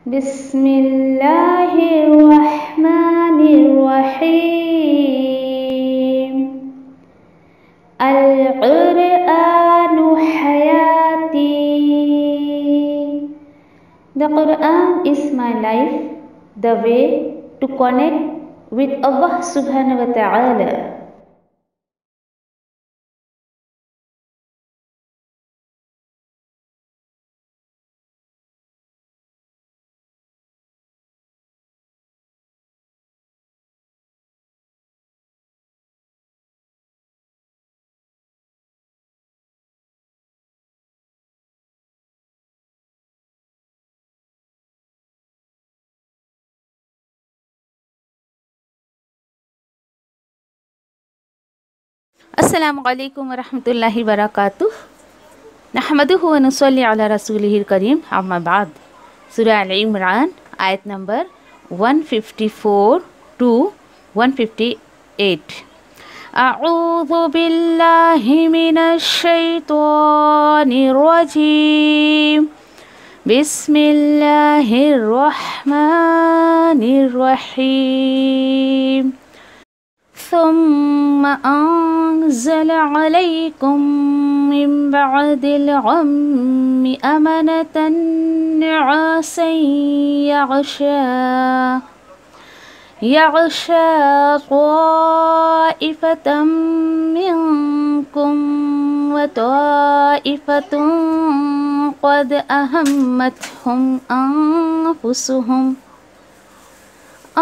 بسم اللہ الرحمن الرحیم القرآن حیاتی. The Quran is my life, the way to connect with Allah subhanahu wa ta'ala. السلام علیکم ورحمۃ اللہ وبرکاتہ. نحمدہ و نصلی علی رسولہ الکریم. اما بعد. سورہ ال عمران آیت نمبر 154 to 158. اعوذ باللہ من الشیطان الرجیم. بسم اللہ الرحمن الرحیم. ثم أنزل عليكم من بعد الغم أمنة نعاسا يغشى طائفة منكم وطائفة قد أهمتهم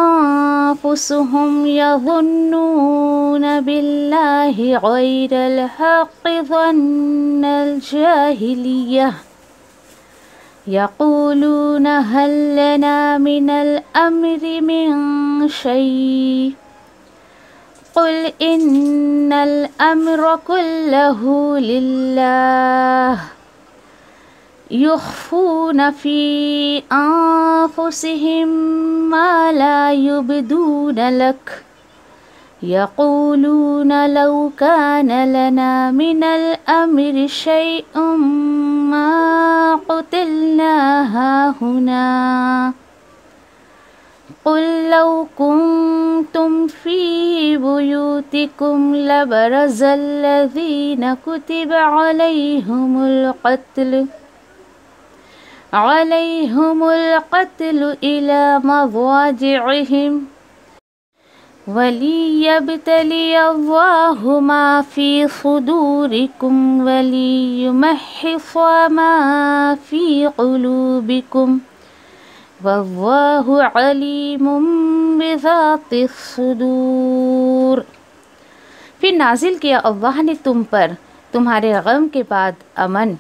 أنفسهم يظنون بالله غير الحق ظن الجاهلية يقولون هل لنا من الأمر من شيء قل إن الأمر كله لله يخفون في أنفسهم ما لا يبدون لك يقولون لو كان لنا من الأمر شيء ما قتلنا هاهنا قل لو كنتم في بيوتكم لبرز الذين كتب عليهم القتل إلى مضاجعهم وليبتلي الله ما في صدوركم وليمحص ما في قلوبكم والله عليم بذات الصدور. پھر نازل کیا اللہ نے تم پر تمہارے غم کے بعد امن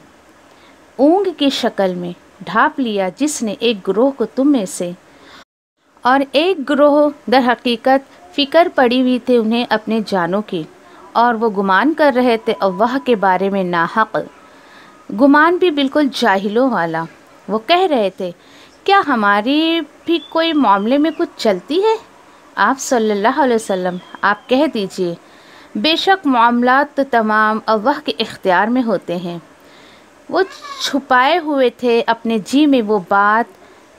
اونگ کی شکل میں ڈھانپ لیا جس نے ایک گروہ کو تم میں سے، اور ایک گروہ در حقیقت فکر پڑی ہوئی تھے انہیں اپنے جانوں کی، اور وہ گمان کر رہے تھے اللہ کے بارے میں ناحق، گمان بھی بالکل جاہلوں والا. وہ کہہ رہے تھے کیا ہماری بھی کوئی معاملے میں کچھ چلتی ہے؟ آپ صلی اللہ علیہ وسلم آپ کہہ دیجئے بے شک معاملات تو تمام اللہ کے اختیار میں ہوتے ہیں. وہ چھپائے ہوئے تھے اپنے جی میں وہ بات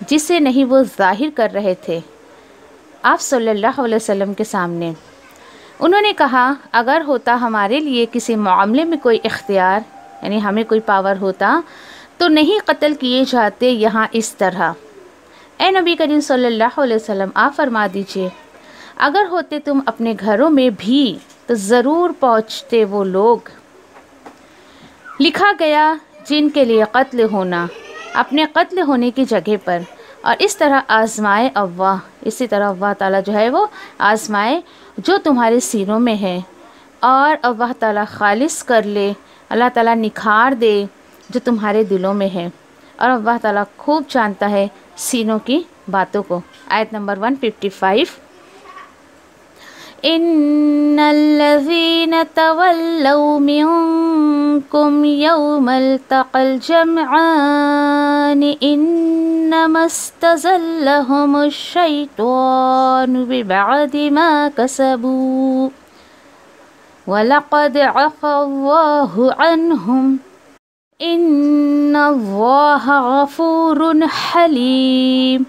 جسے نہیں وہ ظاہر کر رہے تھے آپ صلی اللہ علیہ وسلم کے سامنے. انہوں نے کہا اگر ہوتا ہمارے لیے کسی معاملے میں کوئی اختیار، یعنی ہمیں کوئی پاور ہوتا تو نہیں قتل کیے جاتے یہاں اس طرح. اے نبی کریم صلی اللہ علیہ وسلم آپ فرما دیجئے اگر ہوتے تم اپنے گھروں میں بھی تو ضرور پہنچتے وہ لوگ لکھا گیا جن کے لیے قتل ہونا اپنے قتل ہونے کی جگہ پر، اور اس طرح آزمائے اللہ، اسی طرح اللہ تعالیٰ جو ہے وہ آزمائے جو تمہارے سینوں میں ہے، اور اللہ تعالیٰ خالص کر لے، اللہ تعالیٰ نکھار دے جو تمہارے دلوں میں ہے، اور اللہ تعالیٰ خوب جانتا ہے سینوں کی باتوں کو. آیت نمبر 155. ان الذين تولوا منكم يوم التقى الجمعان انما استزلهم الشيطان ببعض ما كسبوا وَلَقَدْ عَفَا اللَّهُ عَنْهُمْ ان اللہ غفور حلیم،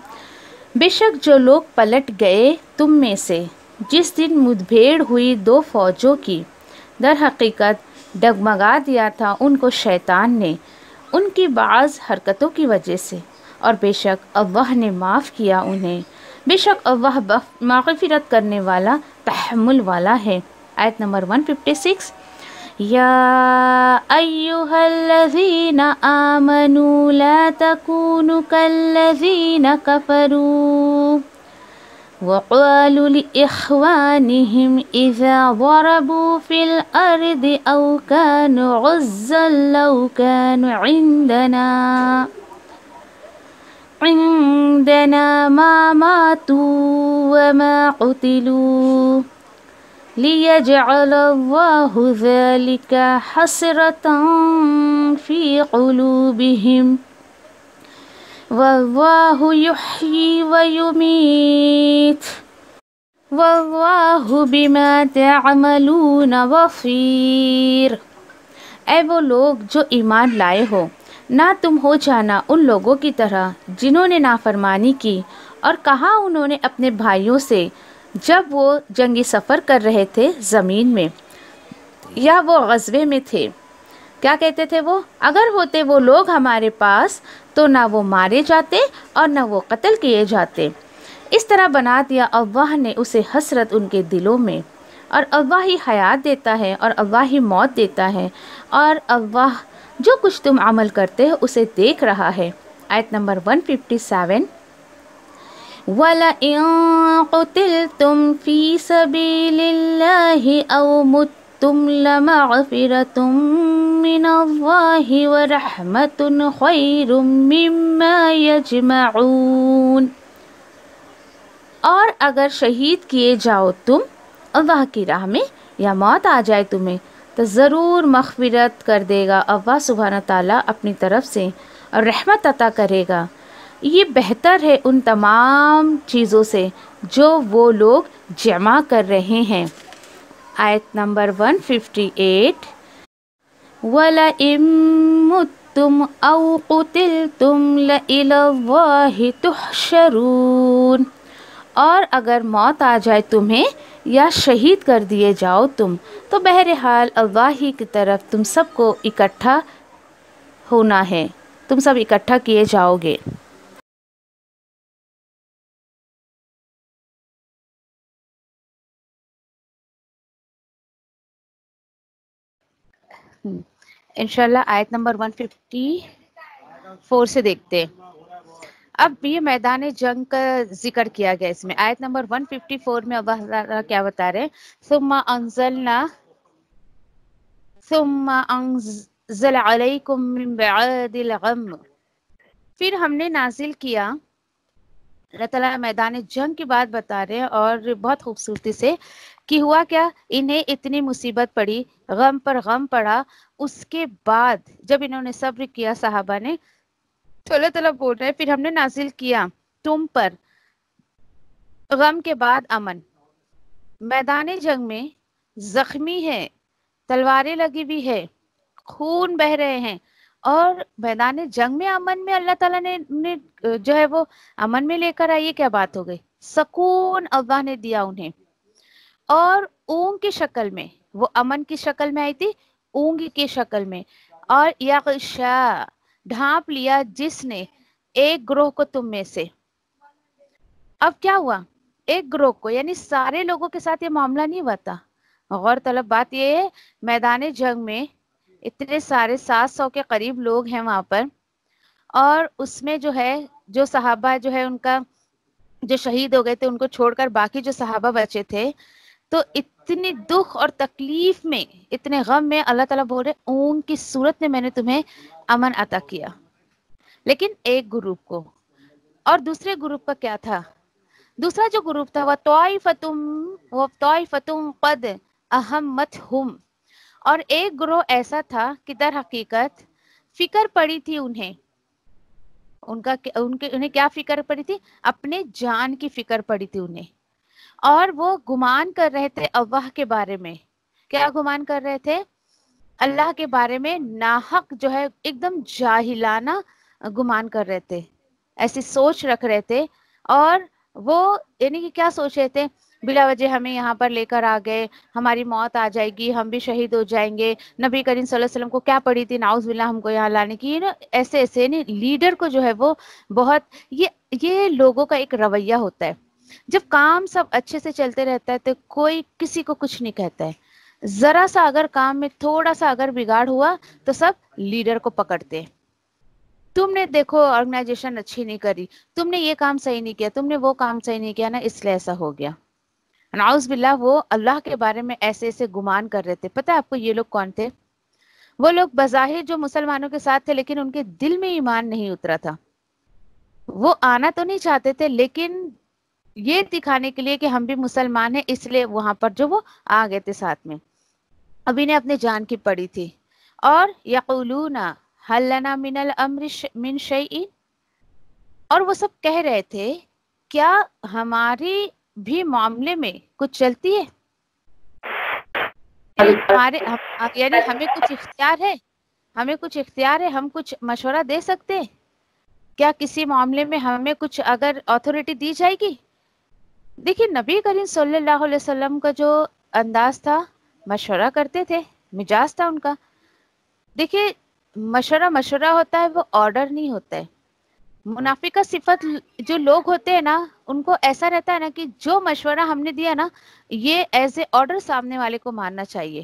بے شک جو لوگ پلٹ گئے تم میں سے جس دن مدبھیڑ ہوئی دو فوجوں کی، در حقیقت ڈگمگا دیا تھا ان کو شیطان نے ان کی بعض حرکتوں کی وجہ سے، اور بے شک اللہ نے معاف کیا انہیں، بے شک اللہ مغفرت کرنے والا تحمل والا ہے۔ آیت نمبر 156، یا ایہا الذین آمنوا لا تکونوا کالذین کفروا وقالوا لإخوانهم إذا ضربوا في الأرض أو كانوا غزا لو كانوا عندنا ما ماتوا وما قتلوا ليجعل الله ذلك حسرة في قلوبهم واللہ یحیی ویمیت واللہ بما تعملون بصیر، اے وہ لوگ جو ایمان لائے ہو، نہ تم ہو جانا ان لوگوں کی طرح جنہوں نے نافرمانی کی اور کہا انہوں نے اپنے بھائیوں سے جب وہ جنگی سفر کر رہے تھے زمین میں یا وہ غزوے میں تھے، کیا کہتے تھے وہ؟ اگر ہوتے وہ لوگ ہمارے پاس تو نہ وہ مارے جاتے اور نہ وہ قتل کیے جاتے۔ اس طرح بنا دیا اللہ نے اسے حسرت ان کے دلوں میں، اور اللہ ہی حیات دیتا ہے اور اللہ ہی موت دیتا ہے، اور اللہ جو کچھ تم عمل کرتے ہو اسے دیکھ رہا ہے۔ آیت نمبر 157، وَلَئِن قُتِلْتُمْ فِي سَبِيلِ اللَّهِ أَوْ مُتُّمْ لَمَغْفِرَةٌ مِّنَ اللَّهِ وَرَحْمَةٌ خَيْرٌ مِّمَّا يَجْمَعُونَ، اور اگر شہید کیے جاؤ تم اللہ کی راہ میں یا موت آ جائے تمہیں تو ضرور مغفرت کر دے گا اللہ سبحانہ تعالیٰ اپنی طرف سے، اور رحمت عطا کرے گا، یہ بہتر ہے ان تمام چیزوں سے جو وہ لوگ جمع کر رہے ہیں۔ آیت نمبر 158، وَلَئِن مُتُّمْ أَوْ قُتِلْتُمْ لَإِلَى اللَّهِ تُحْشَرُونَ، اور اگر موت آ جائے تمہیں یا شہید کر دیے جاؤ تم تو بہرحال اللہ ہی کی طرف تم سب کو اکٹھا ہونا ہے، تم سب اکٹھا کیے جاؤ گے۔ انشاءاللہ آیت نمبر 154 سے دیکھتے ہیں۔ اب یہ میدان جنگ کا ذکر کیا گیا اس میں۔ آیت نمبر 154 میں اللہ تعالیٰ کیا بتا رہے ہیں؟ ثم انزل علیکم من بعد الغم، پھر ہم نے نازل کیا، اللہ تعالیٰ میدان جنگ کی بات بتا رہے ہیں اور بہت خوبصورتی سے کہ ہوا کیا، انہیں اتنی مصیبت پڑی، غم پر غم پڑا، اس کے بعد جب انہوں نے صبر کیا صحابہ نے تو اللہ تعالیٰ بول رہے ہیں پھر ہم نے نازل کیا تم پر غم کے بعد امن۔ میدان جنگ میں زخمی ہے، تلواریں لگی ہوئی ہے، خون بہ رہے ہیں، اور میدان جنگ میں امن میں اللہ تعالیٰ نے جو ہے وہ امن میں لے کر آئی، یہ کیا بات ہو گئی؟ سکون اللہ نے دیا انہیں، اور اونگ کی شکل میں، وہ امن کی شکل میں آئی تھی، اونگ کی شکل میں، اور یغشا ڈھانپ لیا جس نے ایک گروہ کو تم میں سے۔ اب کیا ہوا؟ ایک گروہ کو، یعنی سارے لوگوں کے ساتھ یہ معاملہ نہیں ہوا تھا۔ غور طلب بات یہ ہے، میدان جنگ میں اتنے سارے 700 کے قریب لوگ ہیں وہاں پر، اور اس میں جو ہے جو صحابہ جو ہے ان کا جو شہید ہو گئے تھے ان کو چھوڑ کر باقی جو صحابہ بچے تھے، تو اتنی دکھ اور تکلیف میں، اتنے غم میں اللہ تعالیٰ بول رہے اونگ کی صورت میں میں نے تمہیں امن عطا کیا، لیکن ایک گروپ کو۔ اور دوسرے گروپ کا کیا تھا؟ دوسرا جو گروپ تھا وہ طائفتم قد اہمتہم، اور ایک گروہ ایسا تھا کہ در حقیقت فکر پڑی تھی انہیں، انہیں کیا فکر پڑی تھی؟ اپنے جان کی فکر پڑی تھی انہیں، اور وہ گمان کر رہے تھے اللہ کے بارے میں۔ کیا گمان کر رہے تھے؟ اللہ کے بارے میں ناحق جو ہے ایک دم جاہلانہ گمان کر رہے تھے، ایسی سوچ رکھ رہے تھے. اور وہ یعنی کہ کیا سوچ رہے تھے؟ بلا وجہ ہمیں یہاں پر لے کر آ گئے، ہماری موت آ جائے گی، ہم بھی شہید ہو جائیں گے. نبی کریم صلی اللہ علیہ وسلم کو کیا پڑی تھی نعوذ باللہ ہم کو یہاں لانے کی نا. ایسے ایسے نہیں، لیڈر کو جو ہے وہ بہت یہ لوگوں کا ایک رویہ ہوتا ہے. جب کام سب اچھے سے چلتے رہتا ہے تو کوئی کسی کو کچھ نہیں کہتا ہے. ذرا سا اگر کام میں تھوڑا سا اگر بگاڑ ہوا تو سب لیڈر کو پکڑتے ہیں. تم نے دیکھو آرگنائزیشن اچھی نہیں کری، تم نے یہ کام صحیح نہیں کیا، تم نے وہ کام صحیح نہیں کیا نا، اس لیے ایسا ہو گیا. نعوذ باللہ وہ اللہ کے بارے میں ایسے ایسے گمان کر رہے تھے. پتہ ہے آپ کو یہ لوگ کون تھے؟ وہ لوگ بظاہر جو مسلمانوں کے ساتھ تھے لیکن ان کے دل میں ایمان نہیں اترا تھا. وہ آنا تو نہیں چاہتے تھے لیکن یہ دکھانے کے لیے کہ ہم بھی مسلمان ہیں اس لیے وہاں پر جو وہ آ گئے تھے ساتھ میں. ابھی نے اپنے جان کی پڑی تھی. اور یقولون هل لنا من الامر من شیء، اور وہ سب کہہ رہے تھے کیا ہماری بھی معاملے میں کچھ چلتی ہے؟ یعنی ہمیں کچھ اختیار ہے، ہمیں کچھ اختیار ہے، ہم کچھ مشورہ دے سکتے ہیں کیا؟ کسی معاملے میں ہمیں کچھ اگر اتھارٹی دی جائے گی؟ دیکھیے نبی کریم صلی اللہ علیہ وسلم کا جو انداز تھا، مشورہ کرتے تھے، مزاج تھا ان کا. دیکھیے مشورہ ہوتا ہے، وہ آرڈر نہیں ہوتا ہے. منافقہ صفت جو لوگ ہوتے ہیں نا ان کو ایسا رہتا ہے نا کہ جو مشورہ ہم نے دیا نا یہ ایز اے آرڈر سامنے والے کو ماننا چاہیے.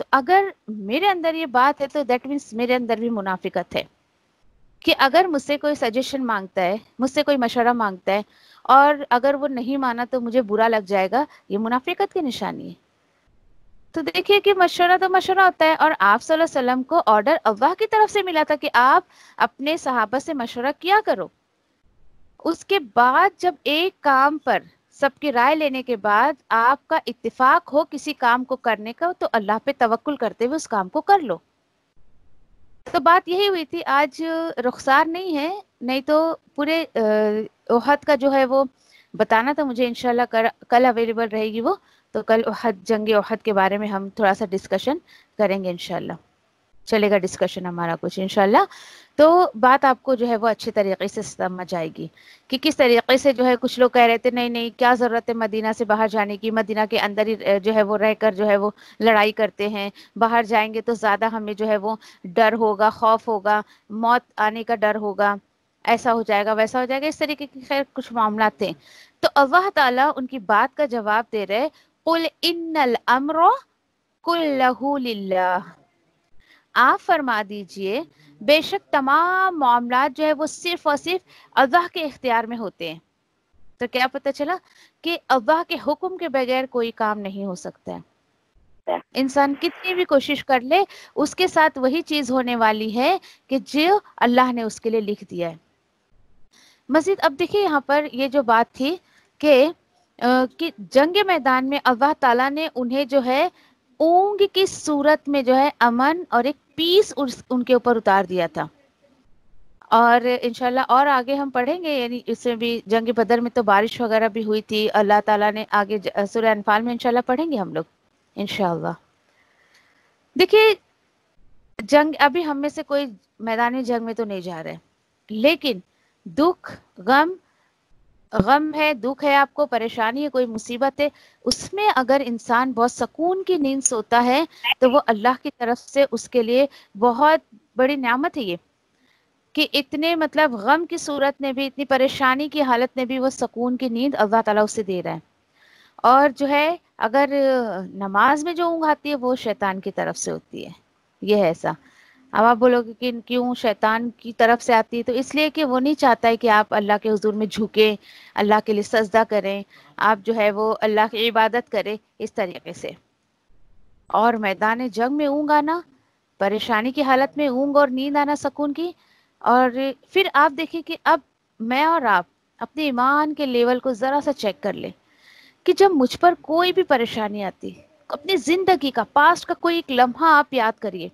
تو اگر میرے اندر یہ بات ہے تو دیٹ مینس میرے اندر بھی منافقت ہے کہ اگر مجھ سے کوئی سجیشن مانگتا ہے، مجھ سے کوئی مشورہ مانگتا ہے اور اگر وہ نہیں مانا تو مجھے برا لگ جائے گا، یہ منافقت کی نشانی ہے. تو دیکھیے کہ مشورہ تو مشورہ ہوتا ہے، اور آپ صلی اللہ علیہ وسلم کو آرڈر اللہ کی طرف سے ملا تھا کہ آپ اپنے صحابہ سے مشورہ کیا کرو. اس کے بعد جب ایک کام پر سب کی رائے لینے کے بعد آپ کا اتفاق ہو کسی کام کو کرنے کا تو اللہ پہ توکل کرتے ہوئے اس کام کو کر لو. تو بات یہی ہوئی تھی. آج رخسار نہیں ہے، نہیں تو پورے احد کا جو ہے وہ بتانا تھا مجھے. انشاءاللہ کل اویلیبل رہے گی وہ، تو کل احد، جنگ احد کے بارے میں ہم تھوڑا سا ڈسکشن کریں گے. انشاءاللہ چلے گا ڈسکشن ہمارا کچھ انشاءاللہ. تو بات آپ کو جو ہے وہ اچھے طریقے سے سمجھ آئے گی کہ کس طریقے سے جو ہے کچھ لوگ کہہ رہے تھے نہیں نہیں کیا ضرورت ہے مدینہ سے باہر جانے کی، مدینہ کے اندر ہی جو ہے وہ رہ کر جو ہے وہ لڑائی کرتے ہیں، باہر جائیں گے تو زیادہ ہمیں جو ہے وہ ڈر ہوگا، خوف ہوگا، موت آنے کا ڈر ہوگا، ایسا ہو جائے گا ویسا ہو جائے گا. اس طریقے کے خیر کچھ معاملات تھے. تو اللہ تعالیٰ ان کی بات کا جواب دے رہے قل ان الامر کلہ للہ، آپ فرما دیجئے بے شک تمام معاملات جو ہے وہ صرف اور صرف اللہ کے اختیار میں ہوتے ہیں. تو کیا پتہ چلا کہ اللہ کے حکم کے بغیر کوئی کام نہیں ہو سکتا ہے. انسان کتنی بھی کوشش کر لے اس کے ساتھ وہی چیز ہونے والی ہے کہ جو اللہ نے اس کے لیے لکھ دیا ہے. مزید اب دیکھیے یہاں پر یہ جو بات تھی کہ جنگ میدان میں اللہ تعالیٰ نے انہیں جو ہے اونگ کی صورت میں جو ہے امن اور ایک پیس ان کے اوپر اتار دیا تھا. اور انشاءاللہ اور آگے ہم پڑھیں گے، یعنی اس میں بھی جنگ بدر میں تو بارش وغیرہ بھی ہوئی تھی. اللہ تعالیٰ نے آگے سورہ انفال میں انشاءاللہ پڑھیں گے ہم لوگ انشاءاللہ. دیکھیے جنگ ابھی ہم میں سے کوئی میدانی جنگ میں تو نہیں جا رہے، لیکن دکھ غم ہے، دکھ ہے، آپ کو پریشانی ہے، کوئی مصیبت ہے، اس میں اگر انسان بہت سکون کی نیند سوتا ہے تو وہ اللہ کی طرف سے اس کے لیے بہت بڑی نعمت ہے یہ کہ اتنے مطلب غم کی صورت میں بھی، اتنی پریشانی کی حالت میں بھی وہ سکون کی نیند اللہ تعالیٰ اسے دے رہا ہے. اور جو ہے اگر نماز میں جو اونگ آتی ہے وہ شیطان کی طرف سے ہوتی ہے. یہ ہے ایسا. اب آپ بولو گے کہ کیوں شیطان کی طرف سے آتی ہے؟ تو اس لیے کہ وہ نہیں چاہتا ہے کہ آپ اللہ کے حضور میں جھکیں، اللہ کے لیے سجدہ کریں، آپ جو ہے وہ اللہ کی عبادت کریں اس طریقے سے. اور میدان جنگ میں اونگ آنا، پریشانی کی حالت میں اونگ اور نیند آنا سکون کی. اور پھر آپ دیکھیں کہ اب میں اور آپ اپنے ایمان کے لیول کو ذرا سا چیک کر لیں کہ جب مجھ پر کوئی بھی پریشانی آتی، اپنی زندگی کا پاسٹ کا کوئی ایک لمحہ آپ یاد کریے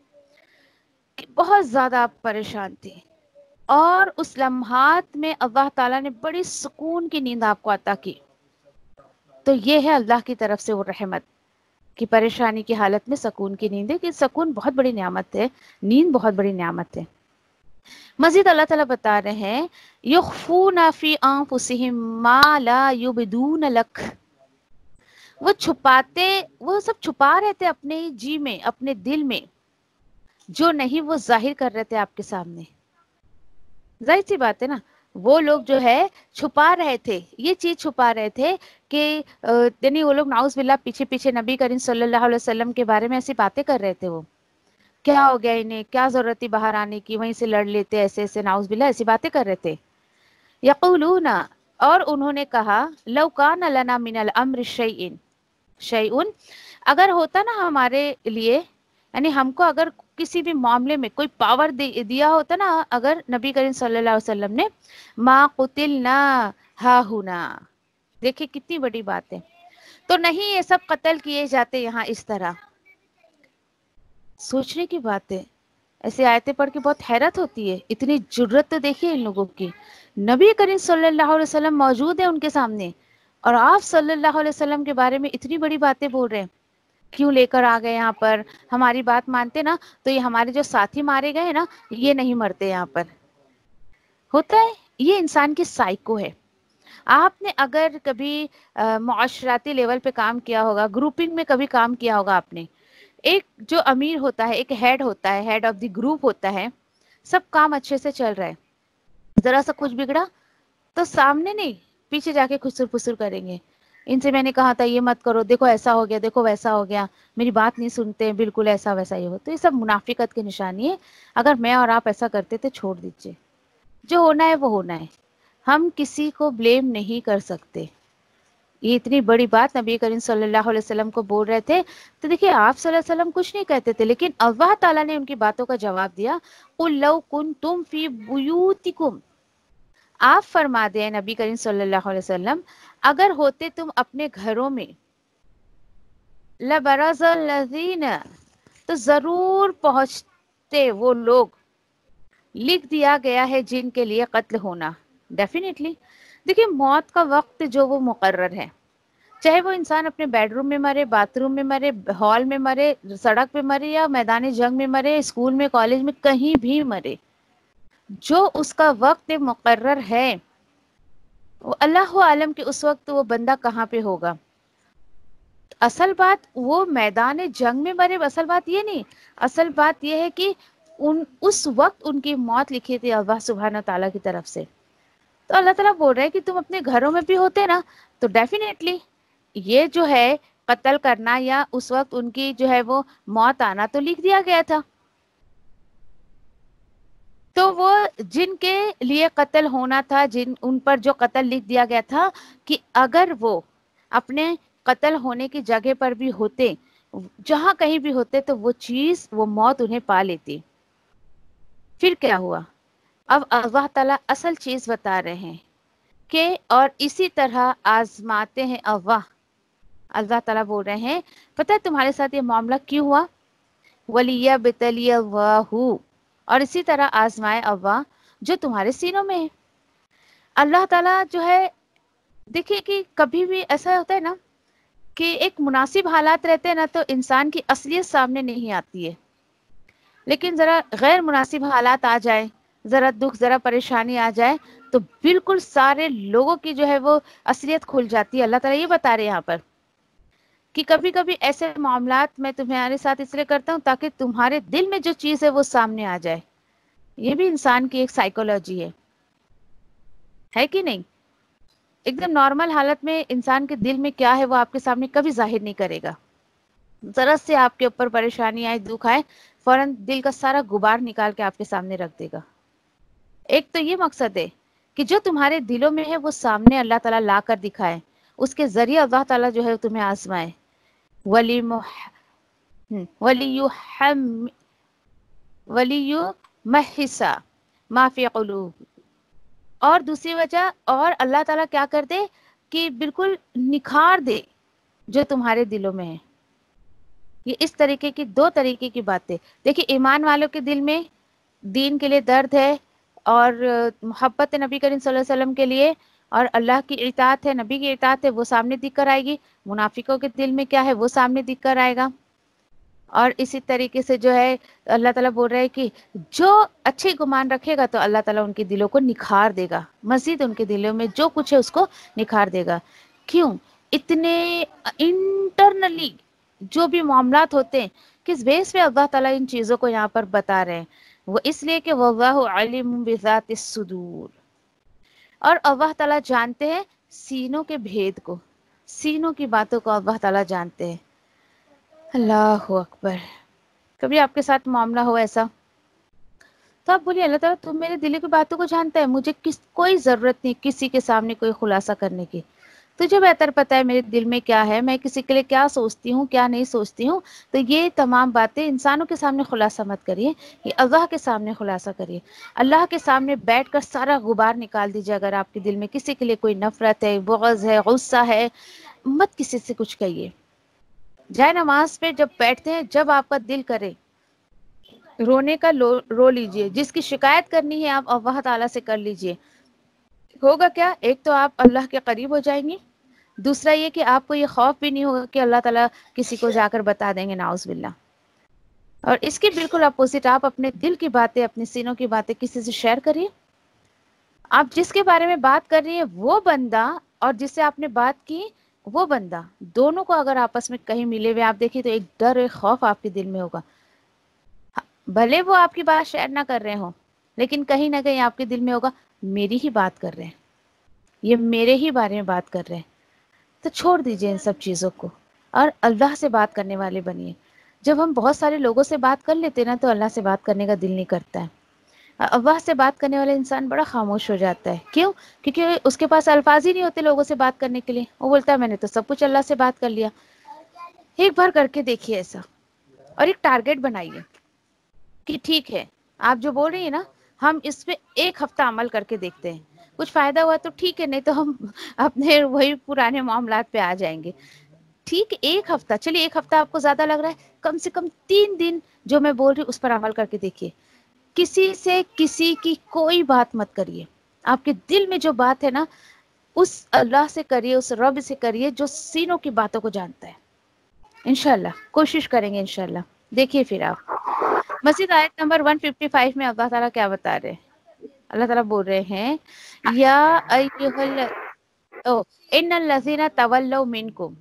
کہ بہت زیادہ آپ پریشان تھے اور اس لمحات میں اللہ تعالیٰ نے بڑی سکون کی نیند آپ کو عطا کی، تو یہ ہے اللہ کی طرف سے وہ رحمت. کہ پریشانی کی حالت میں سکون کی نیند ہے، کہ سکون بہت بڑی نعمت ہے، نیند بہت بڑی نعمت ہے۔ مزید اللہ تعالیٰ بتا رہے ہیں یخفون فی انفسہم ما لا یبدون لک، وہ چھپاتے، وہ سب چھپا رہے تھے اپنے ہی جی میں، اپنے دل میں، جو نہیں وہ ظاہر کر رہے تھے آپ کے سامنے۔ ظاہر سی بات ہے نا، وہ لوگ جو ہے چھپا رہے تھے، یہ چیز چھپا رہے تھے کہ یعنی وہ لوگ نعوذ باللہ پیچھے پیچھے نبی کریم صلی اللہ علیہ وسلم کے بارے میں ایسی باتیں کر رہے تھے، وہ کیا ہو گیا انہیں، کیا ضرورت تھی باہر آنے کی، وہیں سے لڑ لیتے، ایسے ایسے نعوذ باللہ ایسی باتیں کر رہے تھے۔ یقولون، اور انہوں نے کہا لو کان لنا من الامر شیئن، اگر ہوتا نا ہمارے لیے، یعنی ہم کو اگر کسی بھی معاملے میں کوئی پاور دیا ہوتا نا، اگر نبی کریم صلی اللہ علیہ وسلم نے، ما قتلنا ہا ہنا، دیکھیں کتنی بڑی بات ہے، تو نہیں یہ سب قتل کیے جاتے یہاں اس طرح۔ سوچنے کی بات ہے، ایسے آیتیں پڑھ کے بہت حیرت ہوتی ہے، اتنی جرت تو دیکھیے ان لوگوں کی، نبی کریم صلی اللہ علیہ وسلم موجود ہے ان کے سامنے، اور آپ صلی اللہ علیہ وسلم کے بارے میں اتنی بڑی باتیں بول رہے ہیں، کیوں لے کر آ گئے یہاں پر، ہماری بات مانتے نا تو یہ ہمارے جو ساتھی مارے گئے نا یہ نہیں مرتے یہاں پر۔ ہوتا ہے، یہ انسان کی سائیکو ہے۔ آپ نے اگر کبھی معاشراتی لیول پہ کام کیا ہوگا، گروپنگ میں کبھی کام کیا ہوگا آپ نے، ایک جو امیر ہوتا ہے، ایک ہیڈ ہوتا ہے، ہیڈ آف دی گروپ ہوتا ہے، سب کام اچھے سے چل رہا ہے، ذرا سا کچھ بگڑا تو سامنے نہیں پیچھے جا کے خسر پسر کریں گے، ان سے میں نے کہا تھا یہ مت کرو، دیکھو ایسا ہو گیا، دیکھو ویسا ہو گیا، میری بات نہیں سنتے، بالکل ایسا ویسا ہی ہو، تو یہ سب منافقت کی نشانی ہے۔ اگر میں اور آپ ایسا کرتے تھے چھوڑ دیجئے، جو ہونا ہے وہ ہونا ہے، ہم کسی کو بلیم نہیں کر سکتے۔ یہ اتنی بڑی بات نبی کریم صلی اللہ علیہ وسلم کو بول رہے تھے، تو دیکھیے آپ صلی اللہ علیہ وسلم کچھ نہیں کہتے تھے، لیکن اللہ تعالیٰ نے ان کی باتوں کا جواب دیا، قُل لَوْ كُنْتُمْ فِي بُيُوتِكُمْ، آپ فرما دیں نبی کریم صلی اللہ علیہ وسلم، اگر ہوتے تم اپنے گھروں میں، لَبَرَزَ الَّذِينَ، تو ضرور پہنچتے وہ لوگ، لکھ دیا گیا ہے جن کے لیے قتل ہونا، ڈیفینیٹلی۔ دیکھیے موت کا وقت جو وہ مقرر ہے، چاہے وہ انسان اپنے بیڈ روم میں مرے، باتھ روم میں مرے، ہال میں مرے، سڑک پہ مرے، یا میدان جنگ میں مرے، اسکول میں، کالج میں، کہیں بھی مرے، جو اس کا وقت مقرر ہے، وہ اللہ عالم کہ اس وقت وہ بندہ کہاں پہ ہوگا۔ اصل بات وہ میدان جنگ میں مرے، اصل بات یہ نہیں، اصل بات یہ ہے کہ اس وقت ان کی موت لکھی تھی اللہ سبحانہ تعالیٰ کی طرف سے۔ تو اللہ تعالیٰ بول رہے ہیں کہ تم اپنے گھروں میں بھی ہوتے نا، تو ڈیفینیٹلی یہ جو ہے قتل کرنا یا اس وقت ان کی جو ہے وہ موت آنا تو لکھ دیا گیا تھا۔ تو وہ جن کے لیے قتل ہونا تھا، ان پر جو قتل لکھ دیا گیا تھا، کہ اگر وہ اپنے قتل ہونے کی جگہ پر بھی ہوتے، جہاں کہیں بھی ہوتے، تو وہ چیز، وہ موت انہیں پا لیتی۔ پھر کیا ہوا؟ اب اللہ تعالیٰ اصل چیز بتا رہے ہیں کہ اور اسی طرح آزماتے ہیں اللہ تعالیٰ بول رہے ہیں پتہ ہے تمہارے ساتھ یہ معاملہ کیوں ہوا؟ وَلِيَبْتَلِيَ اللَّهُ، اور اسی طرح آزمائے اللہ جو تمہارے سینوں میں ہے۔ اللہ تعالیٰ جو ہے، دیکھیں کہ کبھی بھی ایسا ہوتا ہے نا کہ ایک مناسب حالات رہتے ہیں نا تو انسان کی اصلیت سامنے نہیں آتی ہے، لیکن ذرا غیر مناسب حالات آ جائے، ذرا دکھ، ذرا پریشانی آ جائے، تو بالکل سارے لوگوں کی جو ہے وہ اصلیت کھل جاتی ہے۔ اللہ تعالیٰ یہ بتا رہے ہیں یہاں پر کہ کبھی کبھی ایسے معاملات میں تمہارے ساتھ اس لیے کرتا ہوں تاکہ تمہارے دل میں جو چیز ہے وہ سامنے آ جائے۔ یہ بھی انسان کی ایک سائیکولوجی ہے کہ نہیں؟ ایک دم نارمل حالت میں انسان کے دل میں کیا ہے وہ آپ کے سامنے کبھی ظاہر نہیں کرے گا، ذرا سے آپ کے اوپر پریشانی آئے، دکھ آئے، فوراً دل کا سارا غبار نکال کے آپ کے سامنے رکھ دے گا۔ ایک تو یہ مقصد ہے کہ جو تمہارے دلوں میں ہے وہ سامنے اللہ تعالیٰ لا کر دکھائے، اس کے ذریعے اللہ تعالیٰ جو ہے تمہیں آزمائے۔ وَلِيُمَحِّصَ مَا فِي قُلُوبِكُمْ، اور دوسری وجہ، اور اللہ تعالیٰ کیا کر دے کہ بالکل نکھار دے جو تمہارے دلوں میں ہے۔ یہ اس طریقے کی دو طریقے کی باتیں دیکھیں، ایمان والوں کے دل میں دین کے لیے درد ہے اور محبت نبی کریم صلی اللہ علیہ وسلم کے لیے، اور اللہ کی اطاعت ہے، نبی کی اطاعت ہے، وہ سامنے دکھ کر آئے گی. منافقوں کے دل میں کیا ہے وہ سامنے دکھ کر آئے گا. اور اسی طریقے سے جو ہے اللہ تعالیٰ بول رہا ہے کہ جو اچھے گمان رکھے گا تو اللہ تعالیٰ ان کے دلوں کو نکھار دے گا، مزید ان کے دلوں میں جو کچھ ہے اس کو نکھار دے گا. کیوں؟ اتنے انٹرنلی جو بھی معاملات ہوتے ہیں کس بیس پہ اللہ تعالیٰ ان چیزوں کو یہاں پر بتا رہے ہیں؟ وہ اس لیے کہ واللہ علیم بذات الصدور، اور اللہ تعالیٰ جانتے ہیں سینوں کے بھید کو، سینوں کی باتوں کو اللہ تعالیٰ جانتے ہیں. اللہ اکبر. کبھی آپ کے ساتھ معاملہ ہو ایسا تو آپ بولیے اللہ تعالیٰ تم میرے دل کی باتوں کو جانتا ہے، مجھے کوئی ضرورت نہیں کسی کے سامنے کوئی خلاصہ کرنے کی. تجھے بہتر پتا ہے میرے دل میں کیا ہے، میں کسی کے لیے کیا سوچتی ہوں کیا نہیں سوچتی ہوں. تو یہ تمام باتیں انسانوں کے سامنے خلاصہ مت کریے، یہ اللہ کے سامنے خلاصہ کریے. اللہ کے سامنے بیٹھ کر سارا غبار نکال دیجیے. اگر آپ کے دل میں کسی کے لیے کوئی نفرت ہے، بغض ہے، غصہ ہے، مت کسی سے کچھ کہیے. جائے نماز پہ جب بیٹھتے ہیں جب آپ کا دل کرے رونے کا رو لیجئے. جس کی شکایت کرنی ہے آپ اللہ تعالیٰ سے کر لیجئے. ہوگا کیا؟ ایک تو آپ اللہ کے قریب ہو جائیں گی، دوسرا یہ کہ آپ کو یہ خوف بھی نہیں ہوگا کہ اللہ تعالیٰ کسی کو جا کر بتا دیں گے نعوذ باللہ. اور اس کے بالکل اپوزٹ آپ اپنے دل کی باتیں، اپنی سینوں کی باتیں کسی سے شیئر کریے. آپ جس کے بارے میں بات کر رہی ہیں وہ بندہ اور جس سے آپ نے بات کی وہ بندہ، دونوں کو اگر آپس میں کہیں ملے ہوئے آپ دیکھیں تو ایک ڈر ایک خوف آپ کے دل میں ہوگا. بھلے وہ آپ کی بات شیئر نہ کر رہے ہوں لیکن کہیں نہ کہیں آپ کے دل میں ہوگا میری ہی بات کر رہے ہیں، یہ میرے ہی بارے میں بات کر رہے ہیں. تو چھوڑ دیجئے ان سب چیزوں کو اور اللہ سے بات کرنے والے بنیے. جب ہم بہت سارے لوگوں سے بات کر لیتے نا تو اللہ سے بات کرنے کا دل نہیں کرتا ہے. اللہ سے بات کرنے والا انسان بڑا خاموش ہو جاتا ہے. کیوں؟ کیونکہ اس کے پاس الفاظ ہی نہیں ہوتے لوگوں سے بات کرنے کے لیے. وہ بولتا ہے میں نے تو سب کچھ اللہ سے بات کر لیا. ایک بار کر کے دیکھیے ایسا، اور ایک ٹارگٹ بنائیے کہ ٹھیک ہے آپ جو بول رہی ہیں نا ہم اس پہ ایک ہفتہ عمل کر کے دیکھتے ہیں، کچھ فائدہ ہوا تو ٹھیک ہے، نہیں تو ہم اپنے وہی پرانے معاملات پہ آ جائیں گے. ٹھیک ہے ایک ہفتہ، چلیے ایک ہفتہ آپ کو زیادہ لگ رہا ہے، کم سے کم 3 دن جو میں بول رہی ہوں اس پر عمل کر کے دیکھیے. کسی سے کسی کی کوئی بات مت کریے. آپ کے دل میں جو بات ہے نا اس اللہ سے کریے، اس رب سے کریے جو سینوں کی باتوں کو جانتا ہے. انشاءاللہ کوشش کریں گے انشاءاللہ. دیکھیے پھر آپ مزید آیت نمبر 155 میں اللہ تعالیٰ کیا بتا رہے ہیں؟ اللہ تعالیٰ بول رہے ہیں یا ان الذین تولوا منکم.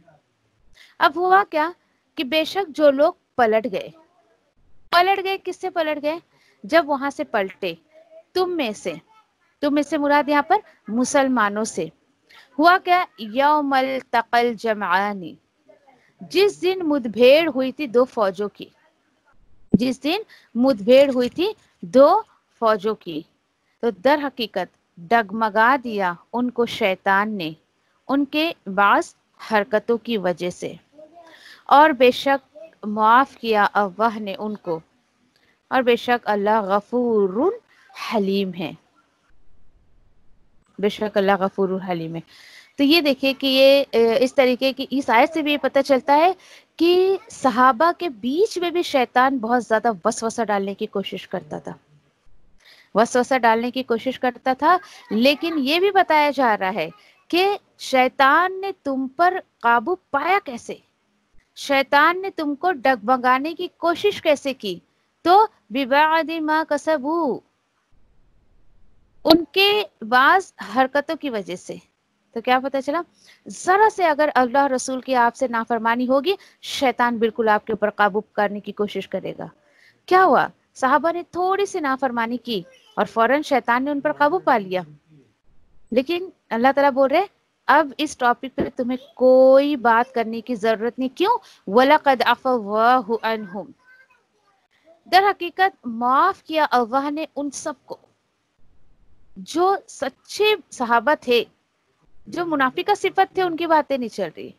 اب ہوا کیا کہ بے شک جو لوگ پلٹ گئے کس سے پلٹ گئے؟ جب وہاں سے پلٹے تم میں سے مراد یہاں پر مسلمانوں سے. ہوا کیا؟ یوم التقى الجمعان، جس دن مدبھیڑ ہوئی تھی دو فوجوں کی، جس دن مدبھیڑ ہوئی تھی دو فوجوں کی. تو در حقیقت ڈگمگا دیا ان کو شیطان نے ان کے بعض حرکتوں کی وجہ سے، اور بے شک معاف کیا اللہ نے ان کو، اور بے شک اللہ غفور حلیم ہے. بے شک اللہ غفور حلیم ہے. تو یہ دیکھیے کہ یہ اس طریقے کی اس آیت سے بھی یہ پتہ چلتا ہے کہ صحابہ کے بیچ میں بھی شیطان بہت زیادہ وسوسہ ڈالنے کی کوشش کرتا تھا. لیکن یہ بھی بتایا جا رہا ہے کہ شیطان نے تم پر قابو پایا کیسے، شیطان نے تم کو ڈگمگانے کی کوشش کیسے کی؟ تو بِبَعْدِ مَا كَسَبُوا، ان کے بعض حرکتوں کی وجہ سے. تو کیا پتہ چلا؟ ذرا سے اگر اللہ رسول کی آپ سے نافرمانی ہوگی شیطان بالکل آپ کے اوپر قابو کرنے کی کوشش کرے گا. کیا ہوا؟ صحابہ نے تھوڑی سی نافرمانی کی اور فوراً شیطان نے ان پر قابو پا لیا. لیکن اللہ تعالیٰ بول رہے اب اس ٹاپک پہ تمہیں کوئی بات کرنے کی ضرورت نہیں. کیوں؟ وَلَقَدْ عَفَا اللَّهُ عَنْهُمْ، در حقیقت معاف کیا اللہ نے ان سب کو جو سچے صحابہ تھے. جو منافقہ صفت تھے ان کی باتیں نہیں چل رہی،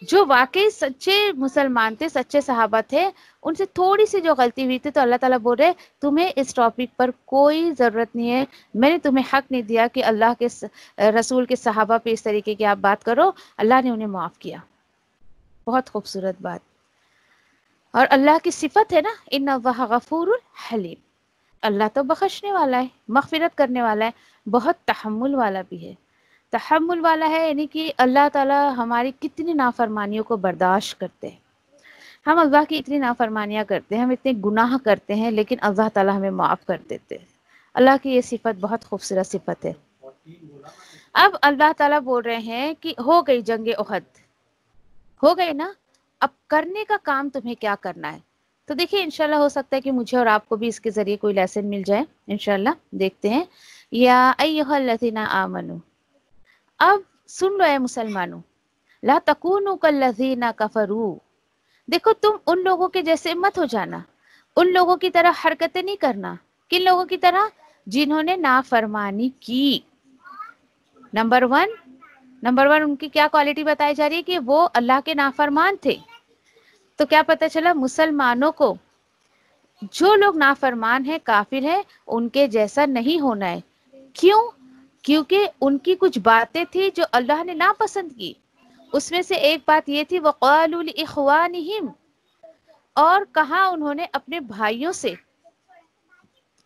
جو واقعی سچے مسلمان تھے، سچے صحابہ تھے، ان سے تھوڑی سی جو غلطی ہوئی تھی تو اللہ تعالیٰ بول رہے تمہیں اس ٹاپک پر کوئی ضرورت نہیں ہے، میں نے تمہیں حق نہیں دیا کہ اللہ کے رسول کے صحابہ پہ اس طریقے کی آپ بات کرو. اللہ نے انہیں معاف کیا. بہت خوبصورت بات. اور اللہ کی صفت ہے نا ان اللہ غفور حلیم، اللہ تو بخشنے والا ہے، مغفرت کرنے والا ہے، بہت تحمل والا بھی ہے. تحمل والا ہے یعنی کہ اللہ تعالیٰ ہماری کتنی نافرمانیوں کو برداشت کرتے ہیں. ہم اللہ کی اتنی نافرمانیاں کرتے ہیں، ہم اتنے گناہ کرتے ہیں، لیکن اللہ تعالیٰ ہمیں معاف کر دیتے ہیں. اللہ کی یہ صفت بہت خوبصورت صفت ہے. اب اللہ تعالیٰ بول رہے ہیں کہ ہو گئی جنگ احد، ہو گئی نا، اب کرنے کا کام تمہیں کیا کرنا ہے. تو دیکھیے انشاءاللہ ہو سکتا ہے کہ مجھے اور آپ کو بھی اس کے ذریعے کوئی لیسن مل جائے. انشاءاللہ دیکھتے ہیں. یا ایھا الذین آمنو، اب سن لو اے مسلمانوں، لا تکونوا کالذین کفروا، دیکھو تم ان لوگوں کے جیسے مت ہو جانا، ان لوگوں کی طرح حرکتیں نہیں کرنا. کن لوگوں کی طرح؟ جنہوں نے نافرمانی کی. نمبر ون ان کی کیا کوالٹی بتائی جا رہی ہے کہ وہ اللہ کے نافرمان تھے. تو کیا پتہ چلا مسلمانوں کو جو لوگ نافرمان ہیں، کافر ہیں، ان کے جیسا نہیں ہونا ہے. کیوں؟ کیونکہ ان کی کچھ باتیں تھی جو اللہ نے ناپسند کی. اس میں سے ایک بات یہ تھی وَقَالُوا لِإِخْوَانِهِمْ، اور کہا انہوں نے اپنے بھائیوں سے.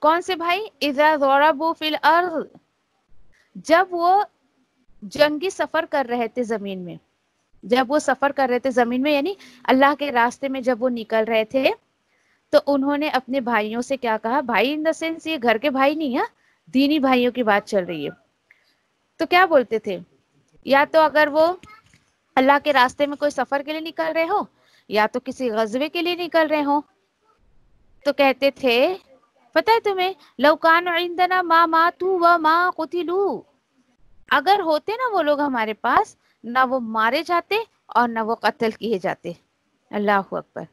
کون سے بھائی؟ اِذَا ضَرَبُوا فِي الْأَرْضِ، جب وہ جنگی سفر کر رہے تھے زمین میں. جب وہ سفر کر رہے تھے زمین میں یعنی اللہ کے راستے میں جب وہ نکل رہے تھے، تو انہوں نے اپنے بھائیوں سے کیا کہا؟ بھائی ان دا سینس یہ گھر کے بھائی نہیں ہے، دینی بھائیوں کی بات چل رہی ہے. تو کیا بولتے تھے؟ یا تو اگر وہ اللہ کے راستے میں کوئی سفر کے لیے نکل رہے ہو، یا تو کسی غزوے کے لیے نکل رہے ہو، تو کہتے تھے پتہ ہے تمہیں لو کانوا عندنا ما ماتوا وما قتلوا، اگر ہوتے نا وہ لوگ ہمارے پاس، نہ وہ مارے جاتے اور نہ وہ قتل کیے جاتے. اللہ اکبر.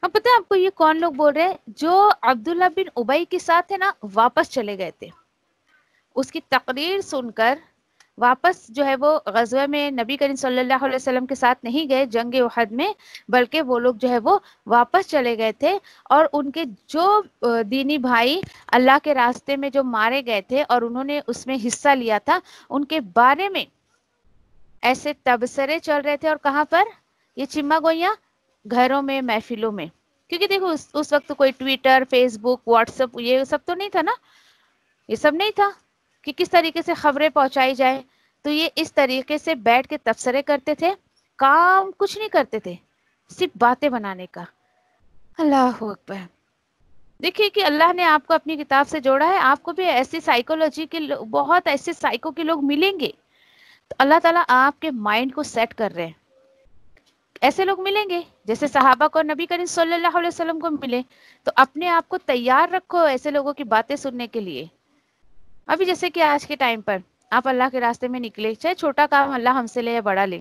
اب پتہ ہے آپ کو یہ کون لوگ بول رہے ہیں؟ جو عبداللہ بن ابی کے ساتھ تھے نا، واپس چلے گئے تھے. اس کی تقریر سن کر واپس جو ہے وہ غزوہ میں نبی کریم صلی اللہ علیہ وسلم کے ساتھ نہیں گئے جنگ احد میں، بلکہ وہ لوگ جو ہے وہ واپس چلے گئے تھے. اور ان کے جو دینی بھائی اللہ کے راستے میں جو مارے گئے تھے اور انہوں نے اس میں حصہ لیا تھا، ان کے بارے میں ایسے تبصرے چل رہے تھے. اور کہاں پر؟ یہ چما گوئیاں، گھروں میں، محفلوں میں. کیونکہ دیکھو اس وقت کوئی ٹویٹر، فیس بک، واٹس ایپ یہ سب تو نہیں تھا نا، یہ سب نہیں تھا کہ کس طریقے سے خبریں پہنچائی جائے. تو یہ اس طریقے سے بیٹھ کے تبصرے کرتے تھے، کام کچھ نہیں کرتے تھے، صرف باتیں بنانے کا. اللہ اکبر. دیکھیے کہ اللہ نے آپ کو اپنی کتاب سے جوڑا ہے، آپ کو بھی ایسی سائیکولوجی کے بہت ایسے سائیکو کے لوگ ملیں گے. تو اللہ تعالیٰ آپ کے مائنڈ کو سیٹ کر رہے ہیں. ایسے لوگ ملیں گے جیسے صحابہ کو نبی کریم صلی اللہ علیہ وسلم کو ملے. تو اپنے آپ کو تیار رکھو ایسے لوگوں کی باتیں سننے کے لیے. ابھی جیسے کہ آج کے ٹائم پر آپ اللہ کے راستے میں نکلے، چاہے چھوٹا کام اللہ ہم سے لے یا بڑا لے،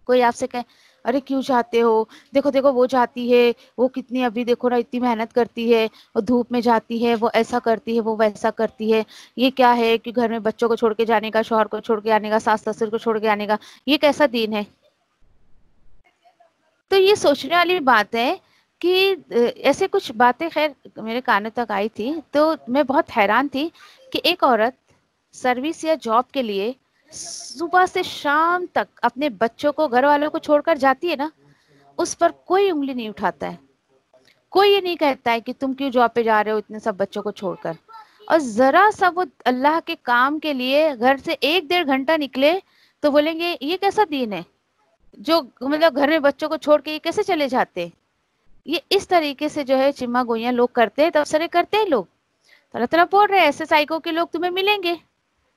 کوئی آپ سے کہے ارے کیوں جاتے ہو، دیکھو دیکھو وہ جاتی ہے، وہ کتنی ابھی دیکھو نا اتنی محنت کرتی ہے، وہ دھوپ میں جاتی ہے، وہ ایسا کرتی ہے، وہ ویسا کرتی ہے. یہ کیا ہے کہ گھر میں بچوں کو چھوڑ کے جانے کا، شوہر کو چھوڑ کے آنے کا، ساس سسر کو چھوڑ کے آنے کا، یہ کیسا دین ہے؟ تو یہ سوچنے والی بات ہے کہ ایسے کچھ باتیں خیر میرے کانوں تک آئی تھی تو میں بہت حیران تھی کہ ایک عورت سروس یا جاب کے لیے صبح سے شام تک اپنے بچوں کو، گھر والوں کو چھوڑ کر جاتی ہے نا، اس پر کوئی انگلی نہیں اٹھاتا ہے. کوئی یہ نہیں کہتا ہے کہ تم کیوں جاب پہ جا رہے ہو اتنے سب بچوں کو چھوڑ کر. اور ذرا سا وہ اللہ کے کام کے لیے گھر سے 1-1.5 گھنٹہ نکلے تو بولیں گے یہ کیسا دین ہے، جو مطلب گھر میں بچوں کو چھوڑ کے یہ کیسے چلے جاتے. یہ اس طریقے سے جو ہے چما گوئیاں لوگ کرتے ہیں، تبصرے کرتے ہیں لوگ. اللہ تعالیٰ بول رہے ہیں ایسے سائیکو کے لوگ تمہیں ملیں گے.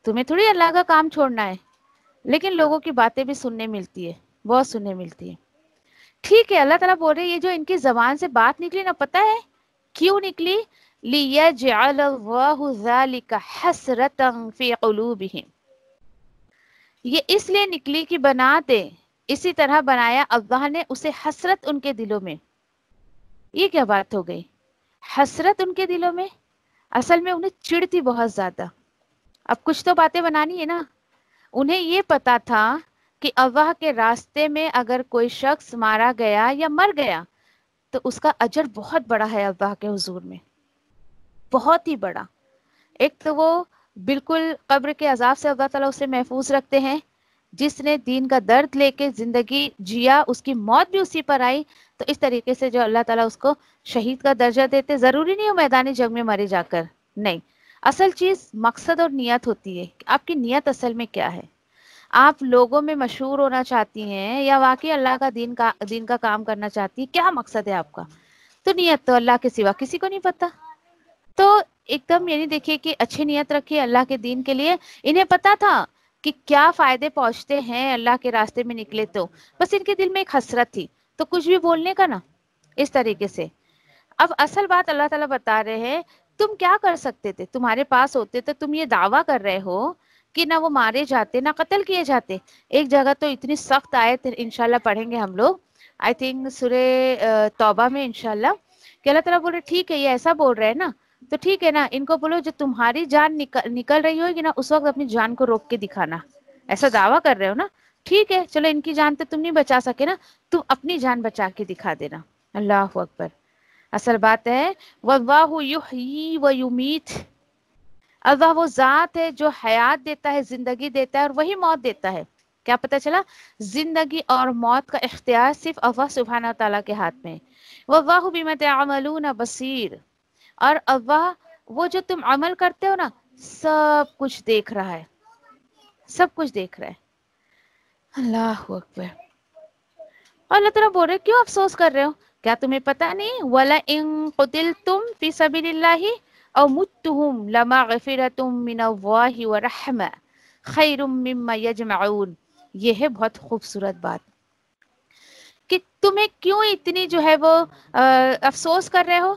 تمہیں تھوڑی اللہ کا کام چھوڑنا ہے، لیکن لوگوں کی باتیں بھی سننے ملتی ہے، بہت سننے ملتی ہے. ٹھیک ہے، اللہ تعالیٰ بول رہے ہیں یہ جو ان کی زبان سے بات نکلی نا، پتہ ہے کیوں نکلی؟ لِيَجْعَلَ اللَّهُ ذَلِكَ حَسْرَةً فِي قُلُوبِهِمْ، یہ اس لیے نکلی کہ بنا دے، اسی طرح بنایا اللہ نے اسے حسرت ان کے دلوں میں. یہ کیا بات ہو گئی؟ حسرت ان کے دلوں میں، اصل میں انہیں چڑ تھی بہت زیادہ. اب کچھ تو باتیں بنانی ہے نا. انہیں یہ پتا تھا کہ اللہ کے راستے میں اگر کوئی شخص مارا گیا یا مر گیا تو اس کا اجر بہت بڑا ہے اللہ کے حضور میں، بہت ہی بڑا. ایک تو وہ بالکل قبر کے عذاب سے اللہ تعالیٰ اسے محفوظ رکھتے ہیں. جس نے دین کا درد لے کے زندگی جیا، اس کی موت بھی اسی پر آئی. تو اس طریقے سے جو اللہ تعالیٰ اس کو شہید کا درجہ دیتے، ضروری نہیں ہو میدان جنگ میں مرے جا کر، نہیں. اصل چیز مقصد اور نیت ہوتی ہے کہ آپ کی نیت اصل میں کیا ہے. آپ لوگوں میں مشہور ہونا چاہتی ہیں یا واقعی اللہ کا دین کا کام کرنا چاہتی ہیں؟ کیا مقصد ہے آپ کا؟ تو نیت تو اللہ کے سوا کسی کو نہیں پتا. تو ایک دم یعنی دیکھیے کہ اچھی نیت رکھیے اللہ کے دین کے لیے. انہیں پتا تھا کہ کیا فائدے پہنچتے ہیں اللہ کے راستے میں نکلے تو، بس ان کے دل میں ایک حسرت تھی تو کچھ بھی بولنے کا نا اس طریقے سے. اب اصل بات اللہ تعالیٰ بتا رہے ہیں تم کیا کر سکتے تھے، تمہارے پاس ہوتے تو تم یہ دعویٰ کر رہے ہو کہ نہ وہ مارے جاتے نہ قتل کیے جاتے. ایک جگہ تو اتنی سخت آیت انشاءاللہ پڑھیں گے ہم لوگ، آئی تھنک سورہ توبہ میں انشاءاللہ، کہ اللہ تعالیٰ بول رہے ٹھیک ہے یہ ایسا بول رہے ہیں نا تو ٹھیک ہے نا، ان کو بولو جو تمہاری جان نکل رہی ہوگی نا اس وقت اپنی جان کو روک کے دکھانا. ایسا دعویٰ کر رہے ہو نا، ٹھیک ہے چلو ان کی جان تو تم نہیں بچا سکے نا، تم اپنی جان بچا کے دکھا دینا. اللہ اکبر. اصل بات ہے واللہ یحیی و یمیت، اللہ وہ ذات ہے جو حیات دیتا ہے، زندگی دیتا ہے اور وہی موت دیتا ہے. کیا پتہ چلا؟ زندگی اور موت کا اختیار صرف اللہ سبحانہ تعالیٰ کے ہاتھ میں. واللہ بما تعملون بصیر، اور اللہ وہ جو تم عمل کرتے ہو نا سب کچھ دیکھ رہا ہے، سب کچھ دیکھ رہا ہے. اللہ اکبر. اور اللہ تعالیٰ بول رہے کیوں افسوس کر رہے ہو؟ کیا تمہیں پتہ نہیں وَلَئِن قُتِلْتُمْ فِي سَبِيلِ اللَّهِ أَوْ مُتُّمْ لَمَغْفِرَةٌ مِّنَ اللَّهِ وَرَحْمَةٌ خَيْرٌ مِّمَّا يَجْمَعُونَ. یہ ہے بہت خوبصورت بات کہ تمہیں کیوں اتنی جو ہے وہ افسوس کر رہے ہو.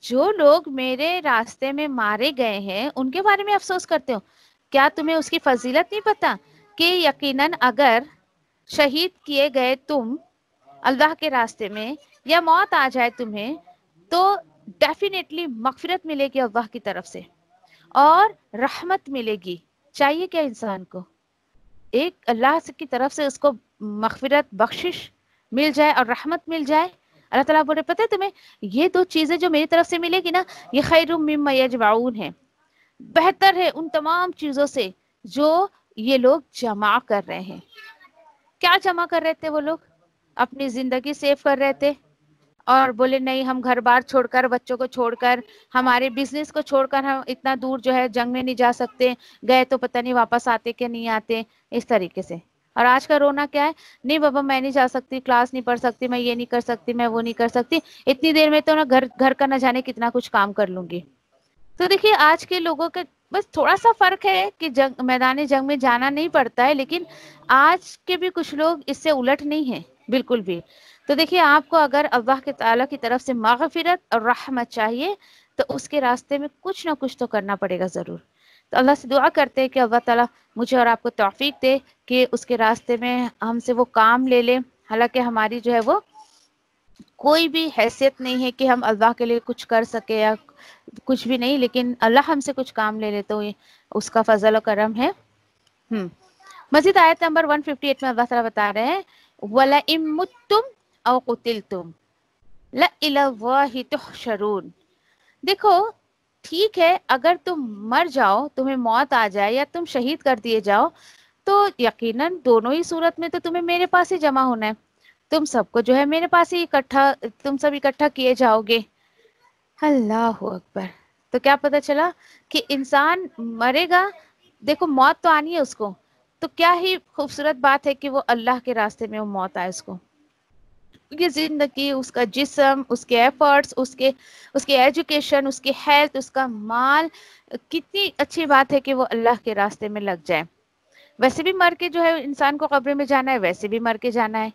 جو لوگ میرے راستے میں مارے گئے ہیں ان کے بارے میں افسوس کرتے ہو. کیا تمہیں اس کی فضیلت نہیں پتا کہ یقیناً اگر شہید کیے گئے تم اللہ کے راستے میں یا موت آ جائے تمہیں تو ڈیفینیٹلی مغفرت ملے گی اللہ کی طرف سے اور رحمت ملے گی. چاہیے کیا انسان کو؟ ایک اللہ کی طرف سے اس کو مغفرت بخشش مل جائے اور رحمت مل جائے. اللہ تعالیٰ بولے پتہ ہے تمہیں یہ دو چیزیں جو میری طرف سے ملے گی نا یہ خیر مما یجمعون ہے، بہتر ہے ان تمام چیزوں سے جو یہ لوگ جمع کر رہے ہیں. کیا جمع کر رہے تھے وہ لوگ؟ اپنی زندگی سیو کر رہے تھے اور بولے نہیں ہم گھر بار چھوڑ کر بچوں کو چھوڑ کر ہمارے بزنس کو چھوڑ کر ہم اتنا دور جو ہے جنگ میں نہیں جا سکتے، گئے تو پتہ نہیں واپس آتے کہ نہیں آتے اس طریقے سے. اور آج کا رونا کیا ہے؟ نہیں بابا میں نہیں جا سکتی، کلاس نہیں پڑھ سکتی، میں یہ نہیں کر سکتی، میں وہ نہیں کر سکتی، اتنی دیر میں تو نا گھر کا نہ جانے کتنا کچھ کام کر لوں گی. تو دیکھیے آج کے لوگوں کے بس تھوڑا سا فرق ہے کہ میدان جنگ میں جانا نہیں پڑتا ہے، لیکن آج کے بھی کچھ لوگ اس سے الٹ نہیں ہیں بالکل بھی. تو دیکھیے آپ کو اگر اللہ کے تعالیٰ کی طرف سے مغفرت اور رحمت چاہیے تو اس کے راستے میں کچھ نہ کچھ تو کرنا پڑے گا ضرور. تو اللہ سے دعا کرتے ہیں کہ اللہ تعالیٰ مجھے اور آپ کو توفیق دے کہ اس کے راستے میں ہم سے وہ کام لے لیں. حالانکہ ہماری جو ہے وہ کوئی بھی حیثیت نہیں ہے کہ ہم اللہ کے لیے کچھ کر سکے یا کچھ بھی نہیں، لیکن اللہ ہم سے کچھ کام لے لے تو اس کا فضل و کرم ہے. مزید آیت نمبر 158 میں اللہ تعالیٰ بتا رہے ہیں وَلَئِن مُتُّمْ أَوْ قُتِلْتُمْ لَإِلَى اللَّهِ تُحْشَرُونَ. دیکھو ٹھیک ہے اگر تم مر جاؤ، تمہیں موت آ جائے یا تم شہید کر دیے جاؤ تو یقیناً دونوں ہی صورت میں تو تمہیں میرے پاس ہی جمع ہونا ہے. تم سب کو جو ہے میرے پاس ہی تم سب اکٹھا کیے جاؤ گے. اللہ اکبر. تو کیا پتہ چلا کہ انسان مرے گا، دیکھو موت تو آنی ہے اس کو، تو کیا ہی خوبصورت بات ہے کہ وہ اللہ کے راستے میں وہ موت آئے اس کو. یہ زندگی، اس کا جسم، اس کے ایفرٹس، اس کے ایجوکیشن، اس کی ہیلتھ، اس کا مال، کتنی اچھی بات ہے کہ وہ اللہ کے راستے میں لگ جائے. ویسے بھی مر کے جو ہے انسان کو قبر میں جانا ہے، ویسے بھی مر کے جانا ہے،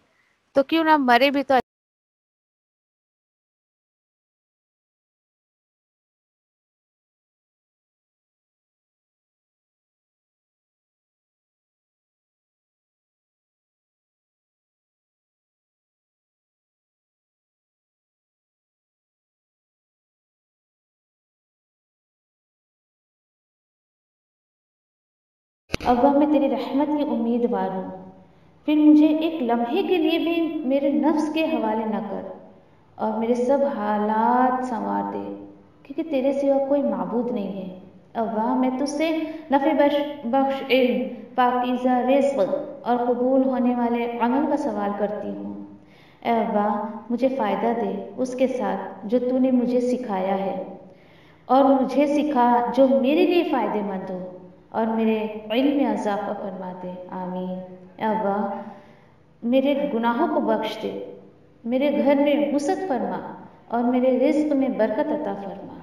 تو کیوں نہ مرے بھی تو. اللہ میں تیری رحمت کی امیدوار ہوں، پھر مجھے ایک لمحے کے لیے بھی میرے نفس کے حوالے نہ کر اور میرے سب حالات سنوار دے، کیونکہ تیرے سوا کوئی معبود نہیں ہے. اللہ میں تجھ سے نفع بخش علم، پاکیزہ رزق اور قبول ہونے والے عمل کا سوال کرتی ہوں. اے اللہ مجھے فائدہ دے اس کے ساتھ جو تو نے مجھے سکھایا ہے، اور مجھے سکھا جو میرے لیے فائدہ مند ہو، اور میرے علم میں اضافہ فرما دے، آمین۔ اے اللہ میرے گناہوں کو بخش دے، میرے گھر میں وسعت فرما اور میرے رزق میں برکت عطا فرما۔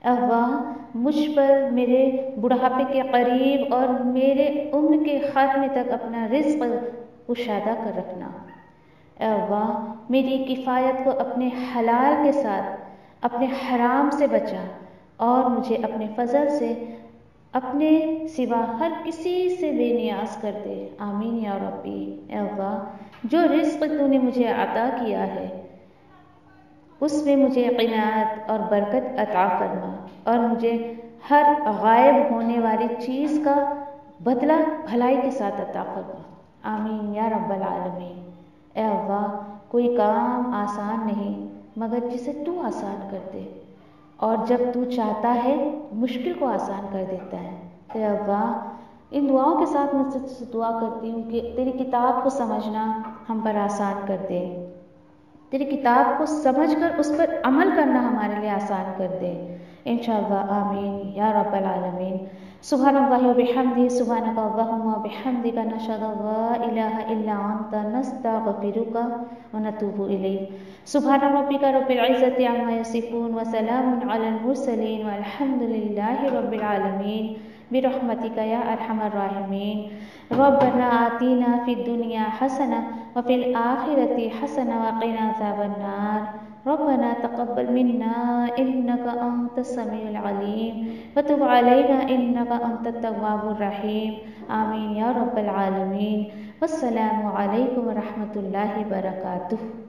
اے اللہ مجھ پر میرے بڑھاپے کے قریب اور میرے عمر کے خاتمے تک اپنا رزق کشادہ کر رکھنا۔ اے اللہ میری کفایت کو اپنے حلال کے ساتھ اپنے حرام سے بچا اور مجھے اپنے فضل سے اپنے سوا ہر کسی سے بے نیاز کر دے، آمین یا ربی۔ اے اللہ جو رزق تو نے مجھے عطا کیا ہے اس میں مجھے قناعت اور برکت عطا فرما اور مجھے ہر غائب ہونے والی چیز کا بدلہ بھلائی کے ساتھ عطا فرما، آمین یا رب العالمین۔ اے اللہ کوئی کام آسان نہیں مگر جسے تو آسان کر دے، اور جب تو چاہتا ہے مشکل کو آسان کر دیتا ہے۔ اے اللہ ان دعاؤں کے ساتھ میں تجھ سے دعا کرتی ہوں کہ تیری کتاب کو سمجھنا ہم پر آسان کر دے، تیری کتاب کو سمجھ کر اس پر عمل کرنا ہمارے لیے آسان کر دے، انشاءاللہ آمین یا رب العالمین۔ سبحان اللہ و بحمدہ، سبحانک اللہم و بحمدک، نشہد ان لا الہ الا انت، نستغفرک و نتوب الیک۔ سبحان ربک رب العزۃ عما یصفون وسلام علی المرسلین والحمد للہ رب العالمین، برحمتک یا ارحم الراحمین۔ ربنا آتنا فی الدنیا حسنہ وفی الآخرۃ حسنہ وقنا عذاب النار۔ ربنا تقبل منا انک انت السمیع العلیم وتب علینا انک انت التواب الرحیم، آمین یا رب العالمین۔ والسلام علیکم ورحمۃ اللہ وبرکاتہ۔